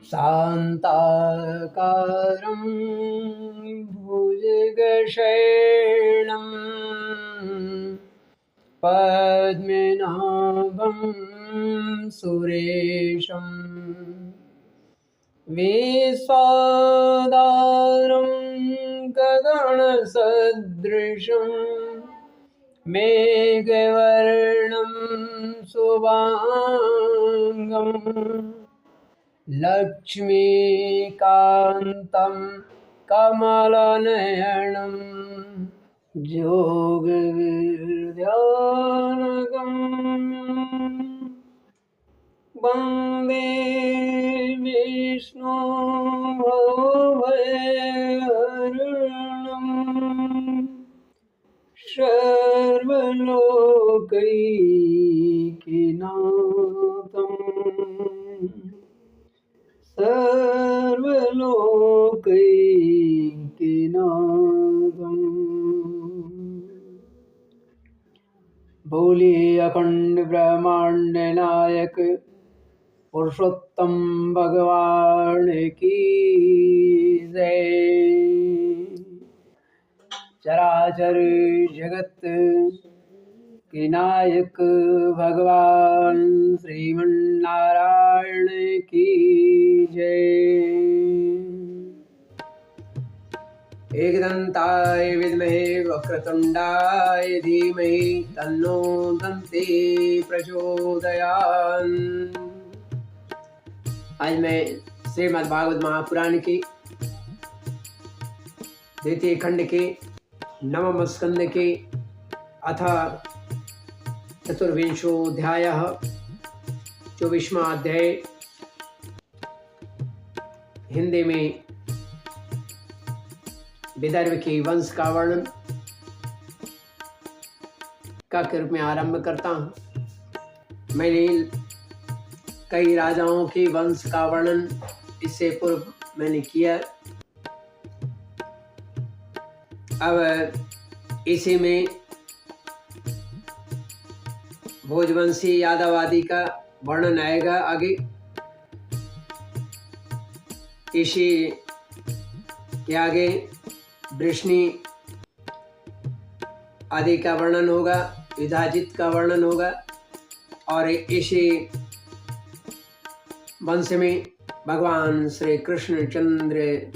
शान्ताकारं भुजगशयनं पद्मनाभं सुरेशं विश्वाधारं गगनसदृशं मेघवर्णं शुभांगं लक्ष्मीकान्तं कमलनयनं योगविद्यानगम्यं वन्दे विष्णु भवभयहरणं सर्वलोकैकनाथम् सर्वलोकैकनाथम्। बोलिए अखंड ब्रह्मांड नायक पुरुषोत्तम भगवान की जय। चराचर जगत के नायक भगवान श्रीमन्नारायण की जय। एकदंताय विद्महे वक्रतुंडाय धीमहि तन्नो दन्ति प्रचोदयात्। आज मैं श्रीमद् भागवत महापुराण की द्वितीय खंड के नवम स्कंद के अथ चतुर्विंशोऽध्यायः 24वां अध्याय हिंदी में विदर्भ के वंश का वर्णन का रूप में आरंभ करता हूँ। मैंने कई राजाओं के वंश का वर्णन इससे पूर्व मैंने किया। अब इसी में भोजवंशी यादव आदि का वर्णन आएगा आगे। इसी के आगे वृष्णि आदि का वर्णन होगा, युधाजित का वर्णन होगा और इसी वंश में भगवान श्री कृष्ण चंद्र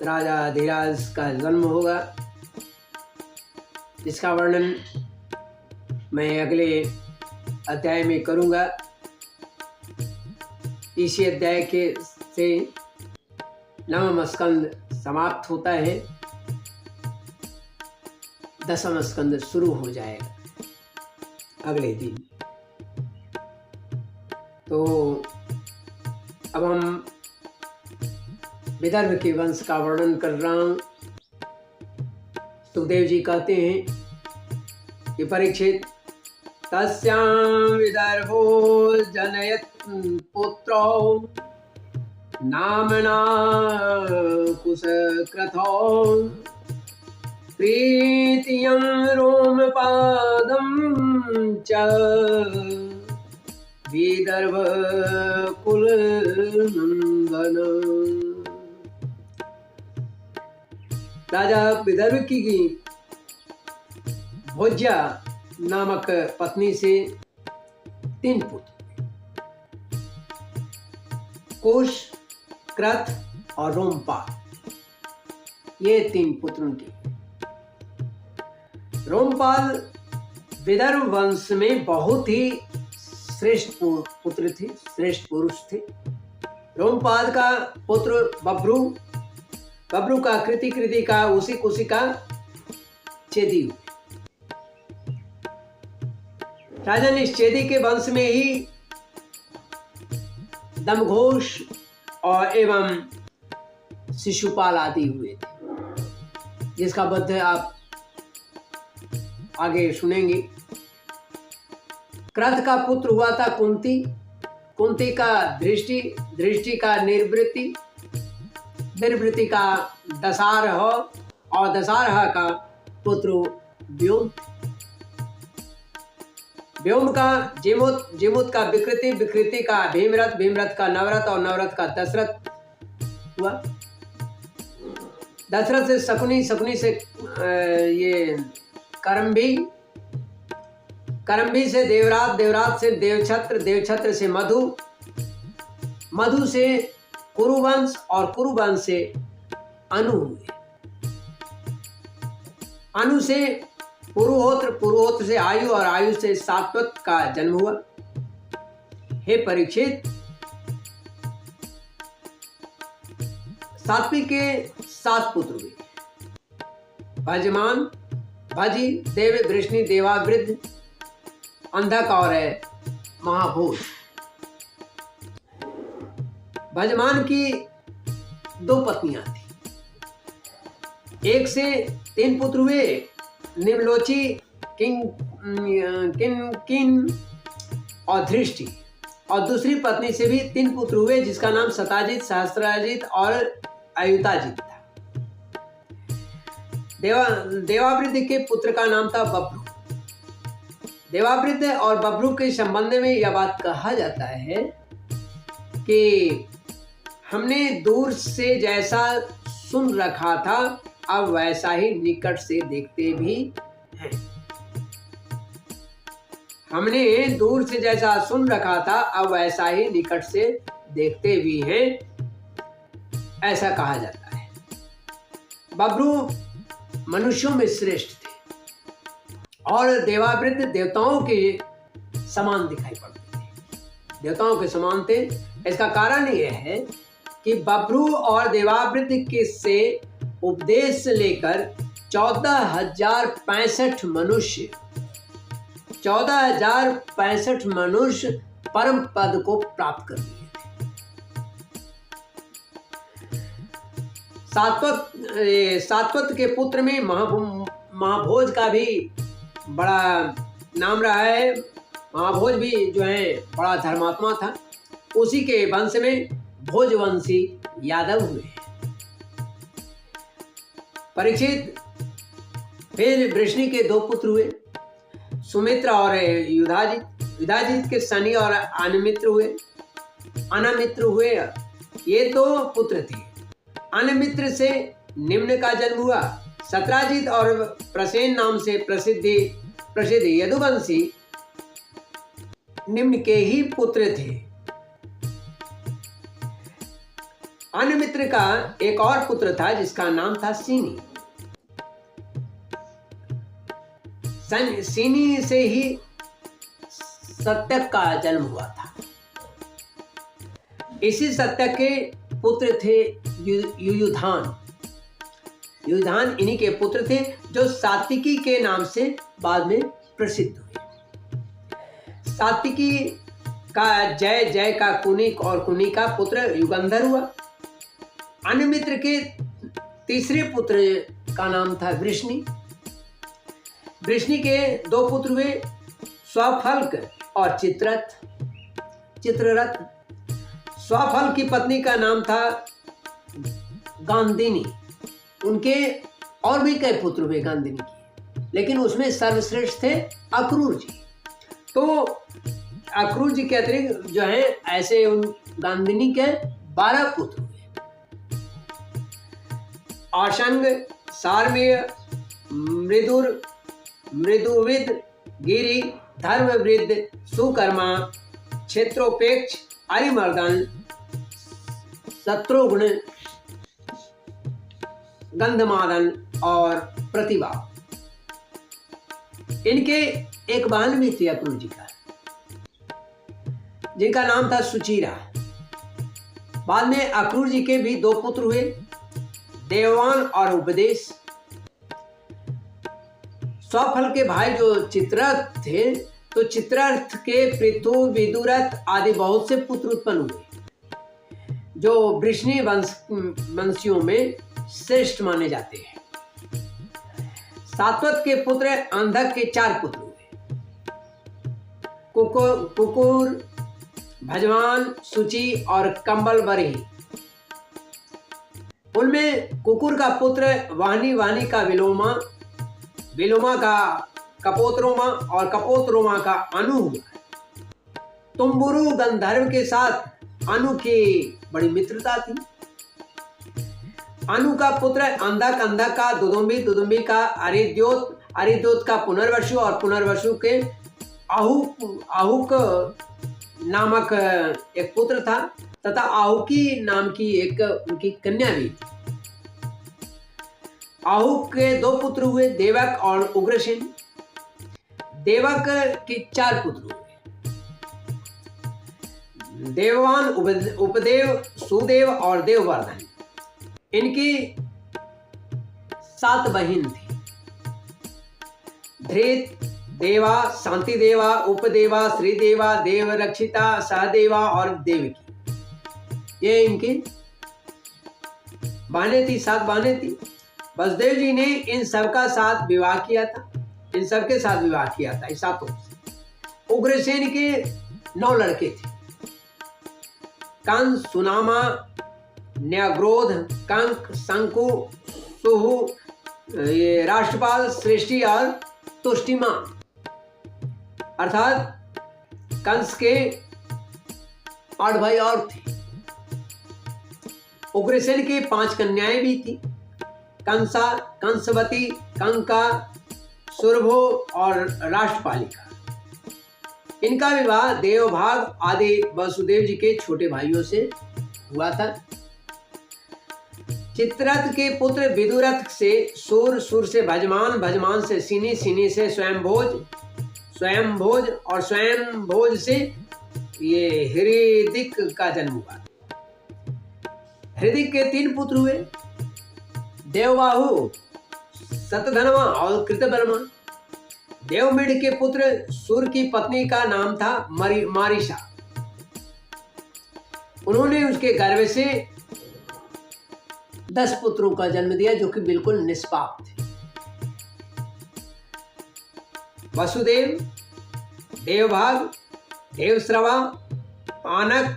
राजा धीराज का जन्म होगा, जिसका वर्णन मैं अगले अध्याय में करूंगा। इसी अध्याय के से नवम स्कंद समाप्त होता है, 10वां स्कंद शुरू हो जाएगा अगले दिन। तो अब हम विदर्भ के वंश का वर्णन कर रहा हूं। सुखदेव जी कहते हैं कि परीक्षित तस्यां विदर्भो जनयत पुत्रो नामना कुशक्रथो प्रीतियं रोमपादं च विदर्भ कुलनंदन। राजा विदर्भ की भोज्या नामक पत्नी से 3 पुत्र, कुश, क्रथ और रोमपाल, ये 3 पुत्र उनके। रोमपाल विदर्भ वंश में बहुत ही श्रेष्ठ पुत्र थे, श्रेष्ठ पुरुष थे। रोमपाल का पुत्र बब्रू, बब्रू का कृति, कृति का उसी, उसी का चेदी हुए। राजा ने इस चेदी के वंश में ही दमघोष और एवं शिशुपाल आदि हुए थे, जिसका वध आप आगे सुनेंगे। क्रथ का पुत्र हुआ था कुंती, कुंती का दृष्टि, दृष्टि का निर्वृत्ति, निर्वृत्ति का दशारह और दशारह का पुत्र व्योम। व्योम का जिमुत, जिमुत का विकृति, विकृति का भीमरथ, भीमरथ का नवरथ और नवरथ का दशरथ हुआ। दशरथ से शकुनी, शकुनी से ये करम्भी, करम्भी से देवरात, देवरात से देवछत्र, देवछत्र से मधु, मधु से कुरुवंश और कुरुवंश से अनु हुए। अनु से पुरुहोत्र, पुरुहोत्र से आयु और आयु से सात्वत का जन्म हुआ। हे परीक्षित, सात्विक के 7 पुत्र हुए। भजमान, भजी, देव, वृष्णि, देवावृद्ध, अंधक और महाभोज। भजमान की 2 पत्नियां थी। 1 से 3 पुत्र हुए, निम्नलोची, किन और धृष्टि। और दूसरी पत्नी से भी 3 पुत्र हुए, जिसका नाम सताजित, सहस्त्राजित और अयुताजित था। देवावृद्ध के पुत्र का नाम था बब्रू। देवावृद्ध और बब्रू के संबंध में यह बात कहा जाता है कि हमने दूर से जैसा सुन रखा था, अब वैसा ही निकट से देखते भी हैं। हमने दूर से जैसा सुन रखा था, अब वैसा ही निकट से देखते भी हैं, ऐसा कहा जाता है। बब्रू मनुष्यों में श्रेष्ठ थे और देवावृद्ध देवताओं के समान दिखाई पड़ते थे। देवताओं के समान थे। इसका कारण यह है कि बब्रू और देवावृद्ध के से उपदेश लेकर 14,065 मनुष्य, 14,065 मनुष्य परम पद को प्राप्त कर लिए थे। सात्वत के पुत्र में महाभोज का भी बड़ा नाम रहा है। महाभोज भी जो है बड़ा धर्मात्मा था। उसी के वंश में भोजवंशी यादव हुए। परीक्षित, फिर वृष्णि के 2 पुत्र हुए, सुमित्र और युधाजित। युधाजित के शनि और अनमित्र हुए। अनमित्र हुए, ये 2 पुत्र थे। अनमित्र से निम्न का जन्म हुआ। सत्राजित और प्रसेन नाम से प्रसिद्ध यदुवंशी निम्न के ही पुत्र थे। अनमित्र का एक और पुत्र था जिसका नाम था सीनी। सीनी से ही सत्यक का जन्म हुआ था। इसी सत्यक के पुत्र थे युयुधान। युयुधान इन्हीं के पुत्र थे, जो सात्विकी के नाम से बाद में प्रसिद्ध हुए। सात्विकी का जय, जय का कुनिक और कुनिक का पुत्र युगंधर हुआ। अनमित्र के तीसरे पुत्र का नाम था वृष्णि। वृष्णि के 2 पुत्र हुए, स्वफल्क और चित्ररथ। स्वफल की पत्नी का नाम था गांधिनी। उनके और भी कई पुत्र हुए गांधिनी के, लेकिन उसमें सर्वश्रेष्ठ थे अक्रूर जी। तो अक्रूर जी के अतिरिक्त जो है ऐसे उन गांधिनी के 12 पुत्र हुए। आशंग, सारमेय, मृदुर, मृदुविद, गिरि, धर्मवृद्ध, सुकर्मा, क्षेत्रोपेक्ष, अरिमर्दन, शत्रुघ्न, गंधमादन और प्रतिभा। इनके एक बहन भी थी अक्रूर जी का, जिनका नाम था सुचीरा। बाद में अक्रूर जी के भी 2 पुत्र हुए, देववान और उपदेश। स्वफल के भाई जो चित्ररथ थे, तो चित्ररथ के पृथु, विदुरथ आदि बहुत से पुत्र उत्पन्न हुए, जो वृष्णि वंशियों में श्रेष्ठ माने जाते हैं। सात्वत के पुत्र अंधक के 4 पुत्र हुए, कुकुर, भजमान, सुचि और कंबल बरही। उनमें कुकुर का पुत्र वाहनी, वाहनी का विलोमा, विलोमा का कपोतरोमा और कपोतरोमा का अनु हुआ। तुम्बुरु गंधर्व के साथ अनु की बड़ी मित्रता थी। अनु का पुत्र अंधक, अंधक का दुदुम्बी, दुदुम्बी का अरिद्योत, अरिद्योत का पुनर्वसु और पुनर्वसु के आहुक नामक एक पुत्र था तथा आहुकी नाम की एक उनकी कन्या भी थी। आहुक के 2 पुत्र हुए, देवक और उग्रसेन। देवक के 4 पुत्र हुए, देववान, उपदेव, सुदेव और देववर्धन। इनकी 7 बहन थी, धृत, देवा, शांति देवा, उपदेवा, श्रीदेवा, देवरक्षिता, सहदेवा और देवकी। ये इनकी बहनें थी, 7 बहनें थी। वसुदेव जी ने इन सबका साथ विवाह किया था, इन सबके साथ विवाह किया था, इस सातों से। उग्रसेन के 9 लड़के थे, कंस, सुनामा, न्याग्रोध, कंक, शंकु, सुहु, ये राष्ट्रपाल, सृष्टि और तुष्टिमा, अर्थात कंस के 8 भाई और थे। उग्रसेन के 5 कन्याएं भी थी, कंसा, कंसवती, कंका, सुरभो और राष्ट्रपालिका। इनका विवाह देवभाग आदि वसुदेव जी के छोटे भाइयों से हुआ था। चित्ररथ के पुत्र विदुरथ से सूर, सूर से भजमान, भजमान से सिनी, सिनी से स्वयंभोज, स्वयंभोज और स्वयंभोज से ये हृदिक का जन्म हुआ। हृदिक के 3 पुत्र हुए, देवबाहु, शतधनवा और कृतवर्मा। देवमिढ़ के पुत्र सूर की पत्नी का नाम था मारिशा। उन्होंने उसके गर्भ से 10 पुत्रों का जन्म दिया जो कि बिल्कुल निष्पाप थे। वसुदेव, देवभाग, देवश्रवा, आनक,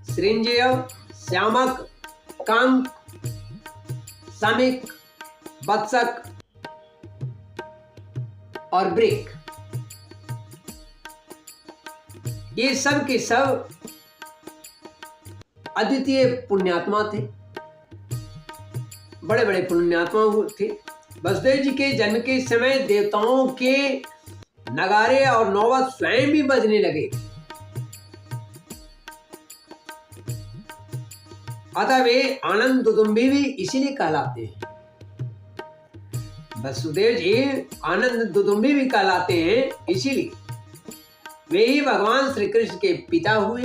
सृंजय, श्यामक, कांक, समिक, वत्सक और ब्रिक। ये सब के सब अद्वितीय पुण्यात्मा थे, बड़े बड़े पुण्यात्मा थे। वसुदेव जी के जन्म के समय देवताओं के नगारे और नौबत स्वयं भी बजने लगे। अतः वे आनंद दुदुम्बी भी इसीलिए कहलाते हैं। वसुदेव जी आनंद दुदुम्बी भी कहलाते हैं इसीलिए। वे ही भगवान श्री कृष्ण के पिता हुए।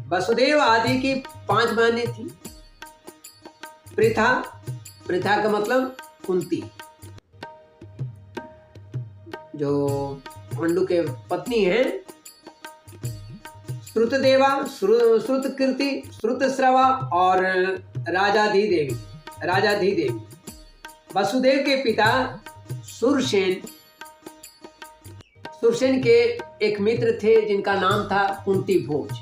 वसुदेव आदि की 5 बहनें थी। पृथा, पृथा का मतलब कुंती, जो पांडु के पत्नी हैं। श्रुतदेवा, श्रुतकीर्ति, श्रुतश्रवा और राजाधिदेवी, राजाधिदेवी। वसुदेव के पिता सुरसेन, सुरसेन के एक मित्र थे जिनका नाम था कुंती भोज।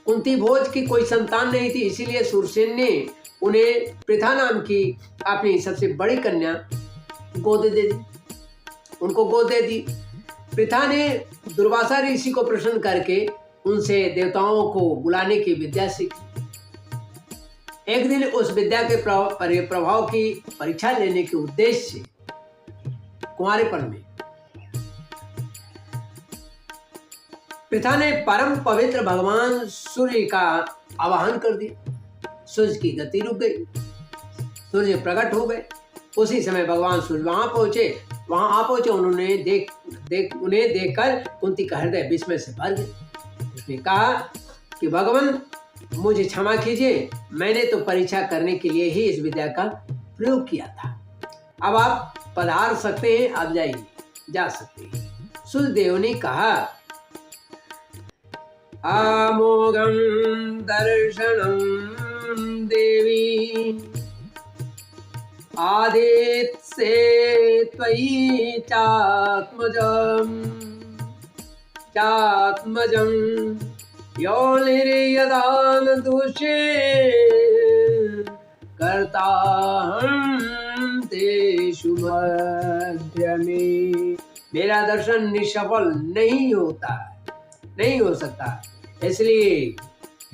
कुंती भोज की कोई संतान नहीं थी, इसीलिए सुरसेन ने उन्हें पृथा नाम की अपनी सबसे बड़ी कन्या गोद दे दी, उनको गोद दे दी। पृथा ने दुर्वासा ऋषि को प्रसन्न करके उनसे देवताओं को बुलाने की विद्या सीखी। एक दिन उस विद्या के प्रभाव की परीक्षा लेने के उद्देश्य से कुंवारेपन में पृथा ने परम पवित्र भगवान सूर्य का आवाहन कर दिया। सूर्य की गति रुक गई, सूर्य प्रकट हो गए। उसी समय भगवान सूर्य वहां आ पहुंचे। उन्हें देखकर कुंती का हृदय विस्मय से भर गया। उसने कहा कि भगवान मुझे क्षमा कीजिए, मैंने तो परीक्षा करने के लिए ही इस विद्या का प्रयोग किया था। अब आप पधार सकते हैं, आप जाइए, जा सकते हैं। सूर्यदेव ने कहा, आमोघं दर्शनं देवी आदित्ये त्वयि चात्मजं योनिर्यदा न दुषे कर्ताहं तेषु मध्यमे। मेरा दर्शन निष्फल नहीं होता, नहीं हो सकता। इसलिए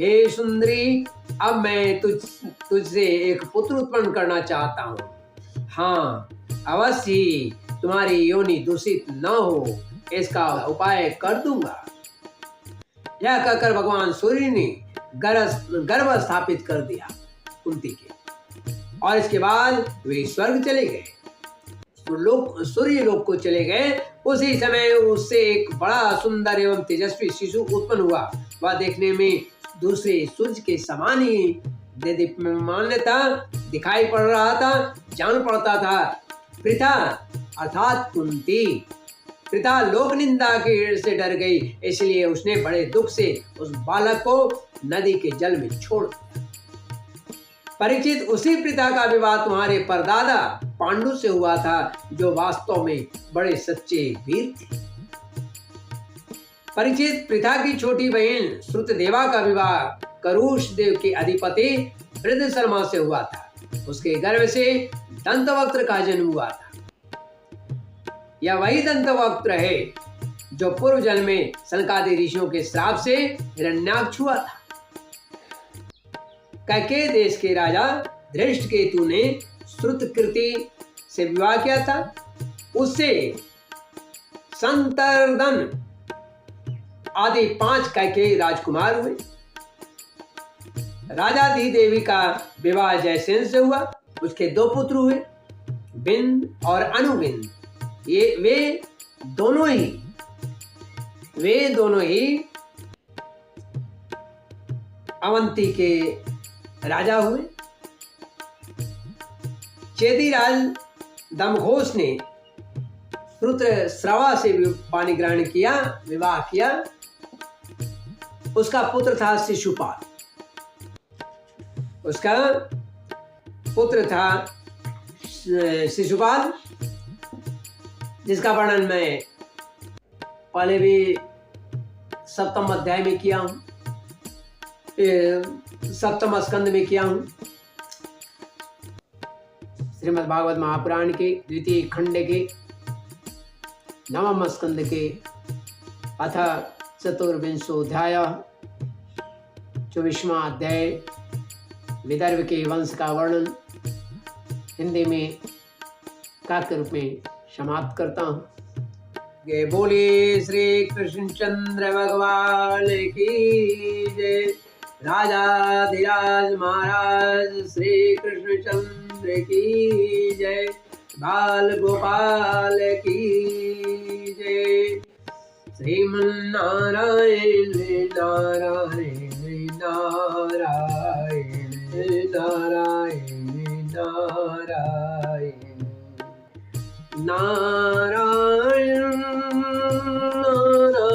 हे सुंदरी, अब मैं तुझसे एक पुत्र उत्पन्न करना चाहता हूँ। हाँ, अवश्य ही तुम्हारी योनि दूषित न हो, इसका उपाय कर दूंगा। यह कहकर भगवान सूर्य ने गर्भ स्थापित कर दिया कुंती के, और इसके बाद वे स्वर्ग चले गए, सूर्य लोक को चले गए। उसी समय उससे एक बड़ा सुंदर एवं तेजस्वी शिशु उत्पन्न हुआ। वह देखने में दूसरे सूर्य के समान ही देदीप्यमान था, दिखाई पड़ रहा था, जान पड़ता था। पृथा अर्थात कुंती, पृथा लोक निंदा की से डर गई, इसलिए उसने बड़े दुख से उस बालक को नदी के जल में छोड़ दिया। परीक्षित, उसी पृथा का विवाह तुम्हारे परदादा पांडु से हुआ था, जो वास्तव में बड़े सच्चे वीर थे। परीक्षित, पृथा की छोटी बहन श्रुतदेवा का विवाह करुष देव के अधिपति वृद्ध शर्मा से हुआ था। उसके गर्भ से दंतवक्त्र का जन्म हुआ था। यह वही दंतवक्त्र है जो पूर्व जन्म में सनकादि ऋषियों के श्राप से हिरण्याक्ष हुआ था। कैकेय देश के राजा धृष्टकेतु ने श्रुतकीर्ति से विवाह किया था। उससे संतर्दन आदि 5 कैकेयी राजकुमार हुए। राजा देवी का विवाह जयसेन से हुआ। उसके 2 पुत्र हुए, बिंद और अनुबिंद। वे दोनों ही अवंती के राजा हुए। चेदीराज दमघोष ने श्रुतश्रवा से पानी ग्रहण किया, विवाह किया। उसका पुत्र था शिशुपाल। जिसका वर्णन मैं पहले भी 7वें अध्याय में किया हूं, 7वें स्कंद में किया हूं। श्रीमद् भागवत महापुराण के 2 खंड के 9वें स्कंद के अथ 24वां अध्याय 24वां अध्याय विदर्भ के वंश का वर्णन हिंदी में काव्य रूप में समाप्त करता हूँ। जय बोले श्री कृष्णचंद्र भगवान की जय। राजाधिराज महाराज श्री कृष्णचंद्र की जय। बाल गोपाल की जय। श्रीमन्नारायण नारायण नारायण नारायण नारायण नारायण नारायण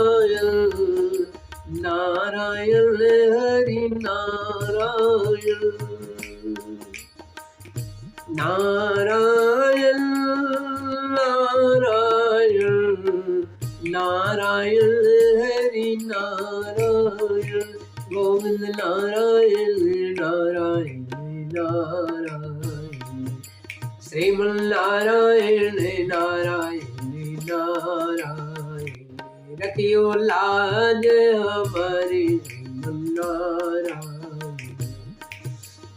नारायण हरि नारायण नारायण नारायण नारायण हरि नारायण गोविंद नारायण नारायण नारायण श्रीमन्नारायण नारायण नारायण रखियो लाज हमारी श्रीमन्नारायण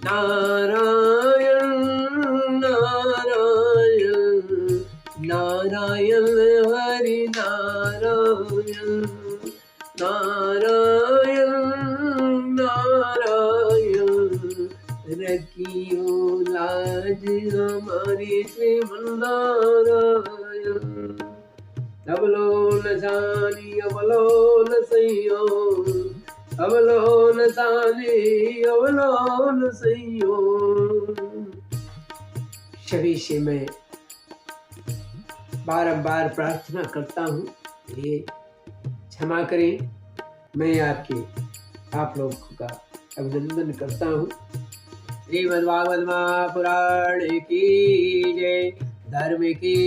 नारायण नारायण नारायण हरि नारायण नारायण नारायण रखियो लाज हमारी श्रीमन्नारायण अबलो न जानी अबलो न सैयो अबलो न जानी अबलो न सैयो। सभी से मैं बारंबार प्रार्थना करता हूँ, ये क्षमा करें। मैं आप लोगों का अभिनंदन करता हूँ। श्रीमद् भागवत महापुराण की जय। धर्म की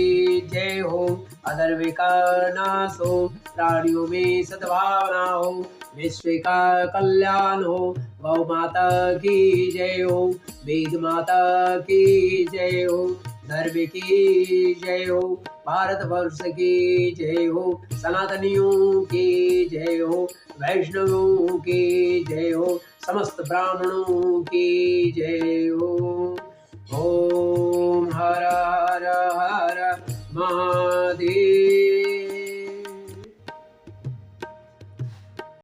जय हो, अधर्म का नाश हो, प्राणियों में सद्भावना हो, विश्व का कल्याण हो। गौ माता की जय हो, वेद माता की जय हो, धर्म की जय हो, भारतवर्ष की जय हो, सनातनियों की जय हो, वैष्णवों की जय हो, समस्त ब्राह्मणों की जय हो। ओम हर हर हर महा